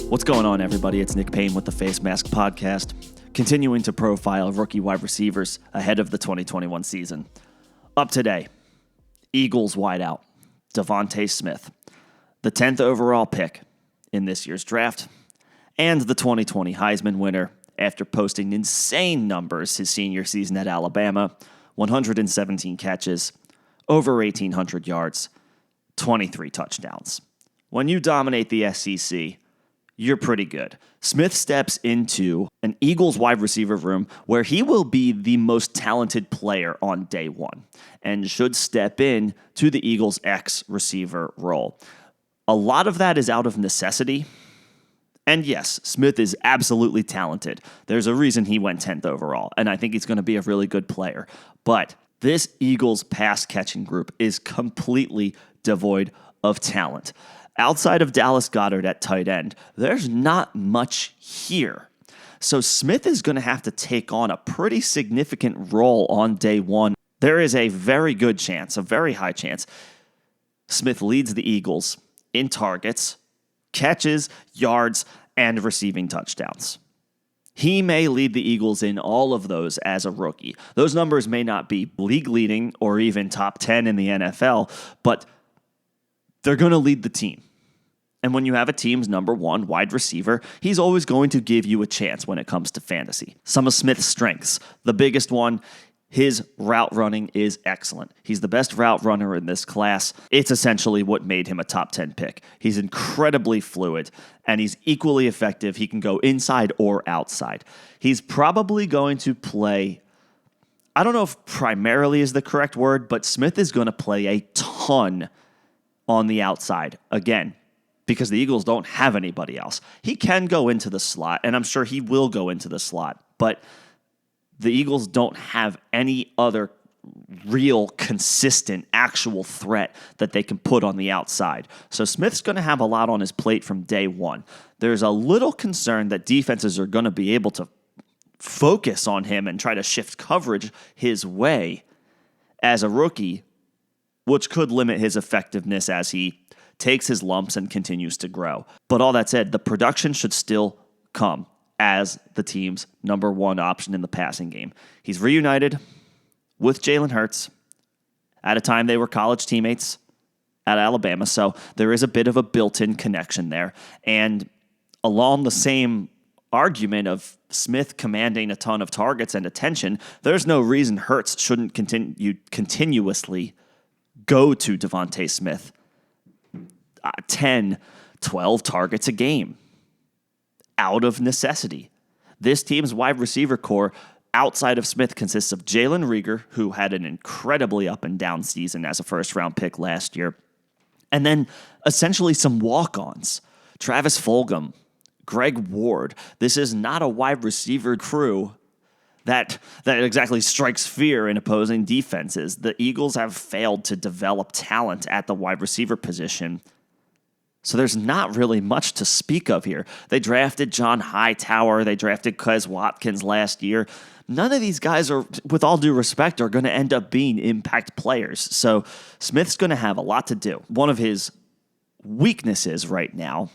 What's going on, everybody? It's Nick Payne with the Face Mask Podcast, continuing to profile rookie wide receivers ahead of the 2021 season. Up today, Eagles wideout, DeVonta Smith, the 10th overall pick in this year's draft, and the 2020 Heisman winner after posting insane numbers his senior season at Alabama, 117 catches, over 1,800 yards, 23 touchdowns. When you dominate the SEC, you're pretty good. Smith steps into an Eagles wide receiver room where he will be the most talented player on day one and should step in to the Eagles' X receiver role. A lot of that is out of necessity. And yes, Smith is absolutely talented. There's a reason he went 10th overall, and I think he's going to be a really good player. But this Eagles pass-catching group is completely devoid of talent. Outside of Dallas Goedert at tight end, there's not much here. So Smith is going to have to take on a pretty significant role on day one. There is a very good chance, a very high chance, Smith leads the Eagles in targets, catches, yards, and receiving touchdowns. He may lead the Eagles in all of those as a rookie. Those numbers may not be league leading or even top 10 in the NFL, but they're going to lead the team. And when you have a team's number one wide receiver, he's always going to give you a chance when it comes to fantasy. Some of Smith's strengths, the biggest one, his route running is excellent. He's the best route runner in this class. It's essentially what made him a top 10 pick. He's incredibly fluid, and he's equally effective. He can go inside or outside. He's probably going to play, I don't know if primarily is the correct word, but Smith is going to play a ton on the outside. Again, because the Eagles don't have anybody else. He can go into the slot, and I'm sure he will go into the slot, but the Eagles don't have any other real, consistent, actual threat that they can put on the outside. So Smith's going to have a lot on his plate from day one. There's a little concern that defenses are going to be able to focus on him and try to shift coverage his way as a rookie, which could limit his effectiveness as he takes his lumps and continues to grow. But all that said, the production should still come as the team's number one option in the passing game. He's reunited with Jalen Hurts at a time they were college teammates at Alabama, so there is a bit of a built-in connection there. And along the same argument of Smith commanding a ton of targets and attention, there's no reason Hurts shouldn't continuously go to DeVonta Smith 10, 12 targets a game out of necessity. This team's wide receiver core outside of Smith consists of Jalen Reagor, who had an incredibly up and down season as a first-round pick last year, and then essentially some walk-ons. Travis Fulgham, Greg Ward. This is not a wide receiver crew that exactly strikes fear in opposing defenses. The Eagles have failed to develop talent at the wide receiver position, so there's not really much to speak of here. They drafted John Hightower. They drafted Quez Watkins last year. None of these guys are, with all due respect, are going to end up being impact players. So Smith's going to have a lot to do. One of his weaknesses right now,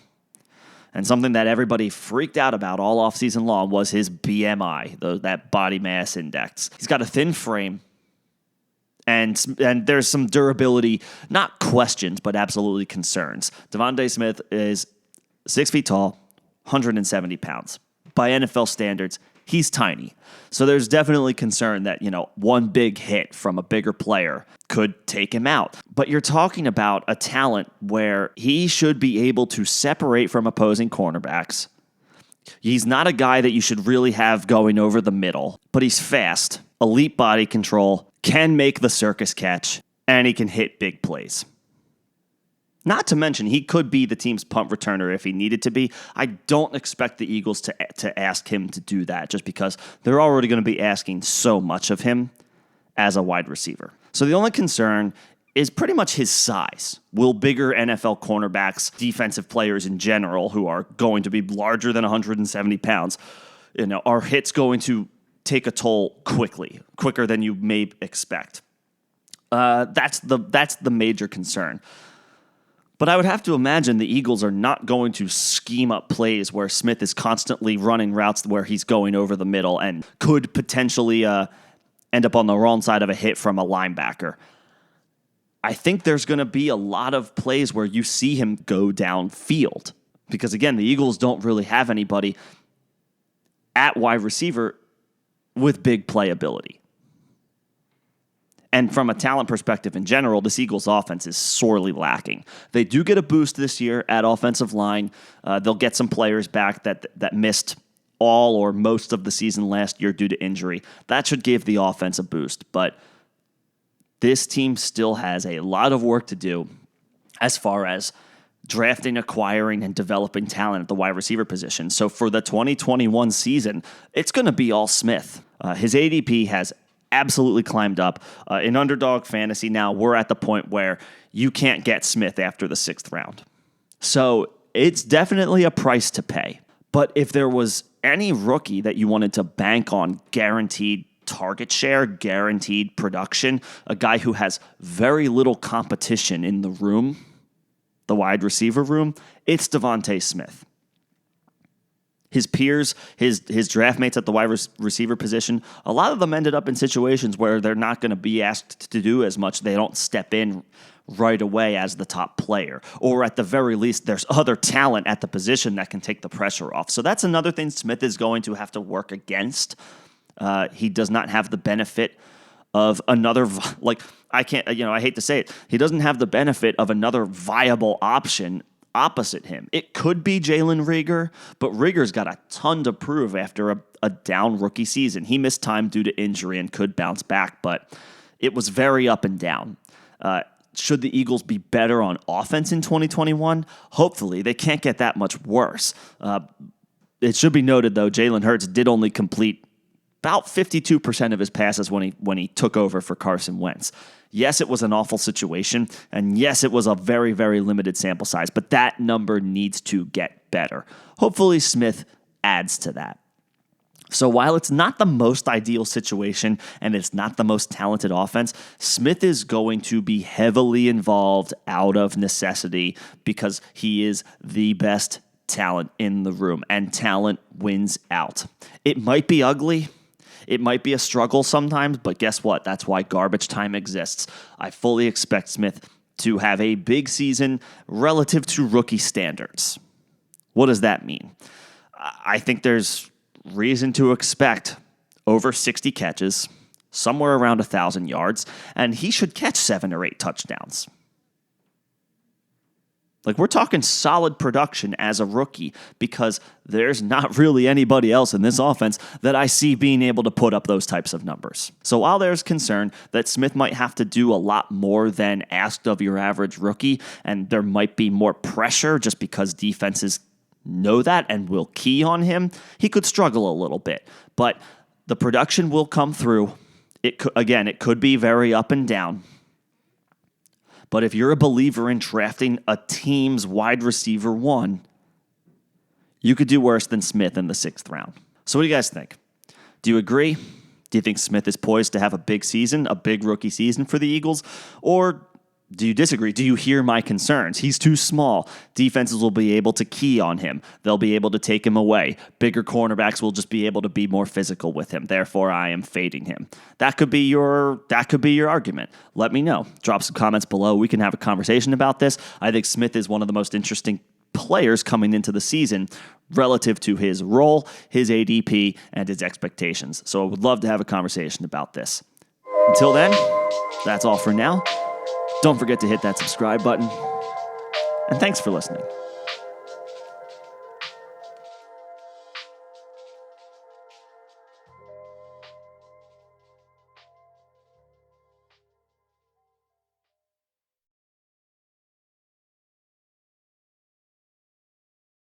and something that everybody freaked out about all offseason long, was his BMI, that body mass index. He's got a thin frame, and there's some durability, not questions, but absolutely concerns. DeVonta Smith is 6 feet tall, 170 pounds. By NFL standards, he's tiny. So there's definitely concern that, one big hit from a bigger player could take him out. But you're talking about a talent where he should be able to separate from opposing cornerbacks. He's not a guy that you should really have going over the middle, but he's fast, elite body control, can make the circus catch, and he can hit big plays. Not to mention, he could be the team's punt returner if he needed to be. I don't expect the Eagles to ask him to do that just because they're already going to be asking so much of him as a wide receiver. So the only concern is pretty much his size. Will bigger NFL cornerbacks, defensive players in general, who are going to be larger than 170 pounds, are hits going to take a toll quicker than you may expect? That's the major concern. But I would have to imagine the Eagles are not going to scheme up plays where Smith is constantly running routes where he's going over the middle and could potentially end up on the wrong side of a hit from a linebacker. I think there's going to be a lot of plays where you see him go downfield because, again, the Eagles don't really have anybody at wide receiver with big playability. And from a talent perspective in general, this Eagles offense is sorely lacking. They do get a boost this year at offensive line. They'll get some players back that missed all or most of the season last year due to injury. That should give the offense a boost. But this team still has a lot of work to do as far as drafting, acquiring, and developing talent at the wide receiver position. So for the 2021 season, it's going to be all Smith. His ADP has absolutely climbed up. In underdog fantasy now, we're at the point where you can't get Smith after the 6th round. So it's definitely a price to pay. But if there was any rookie that you wanted to bank on guaranteed target share, guaranteed production, a guy who has very little competition in the room, the wide receiver room, it's DeVonta Smith. His peers, his draft mates at the wide receiver position, a lot of them ended up in situations where they're not going to be asked to do as much. They don't step in right away as the top player. Or at the very least, there's other talent at the position that can take the pressure off. So that's another thing Smith is going to have to work against. He does not have the benefit of another, I hate to say it, he doesn't have the benefit of another viable option opposite him. It could be Jalen Reagor, but Reagor's got a ton to prove after a down rookie season. He missed time due to injury and could bounce back, but it was very up and down. Should the Eagles be better on offense in 2021? Hopefully. They can't get that much worse. It should be noted, though, Jalen Hurts did only complete about 52% of his passes when he took over for Carson Wentz. Yes, it was an awful situation, and yes, it was a very, very limited sample size, but that number needs to get better. Hopefully, Smith adds to that. So while it's not the most ideal situation and it's not the most talented offense, Smith is going to be heavily involved out of necessity because he is the best talent in the room, and talent wins out. It might be ugly. It might be a struggle sometimes, but guess what? That's why garbage time exists. I fully expect Smith to have a big season relative to rookie standards. What does that mean? I think there's reason to expect over 60 catches, somewhere around 1,000 yards, and he should catch 7 or 8 touchdowns. We're talking solid production as a rookie because there's not really anybody else in this offense that I see being able to put up those types of numbers. So while there's concern that Smith might have to do a lot more than asked of your average rookie, and there might be more pressure just because defenses know that and will key on him, he could struggle a little bit. But the production will come through. It could be very up and down. But if you're a believer in drafting a team's wide receiver 1, you could do worse than Smith in the 6th round. So what do you guys think? Do you agree? Do you think Smith is poised to have a big season, a big rookie season for the Eagles? Or do you disagree? Do you hear my concerns? He's too small. Defenses will be able to key on him. They'll be able to take him away. Bigger cornerbacks will just be able to be more physical with him. Therefore, I am fading him. That could be your argument. Let me know. Drop some comments below. We can have a conversation about this. I think Smith is one of the most interesting players coming into the season relative to his role, his ADP, and his expectations. So I would love to have a conversation about this. Until then, that's all for now. Don't forget to hit that subscribe button. And thanks for listening.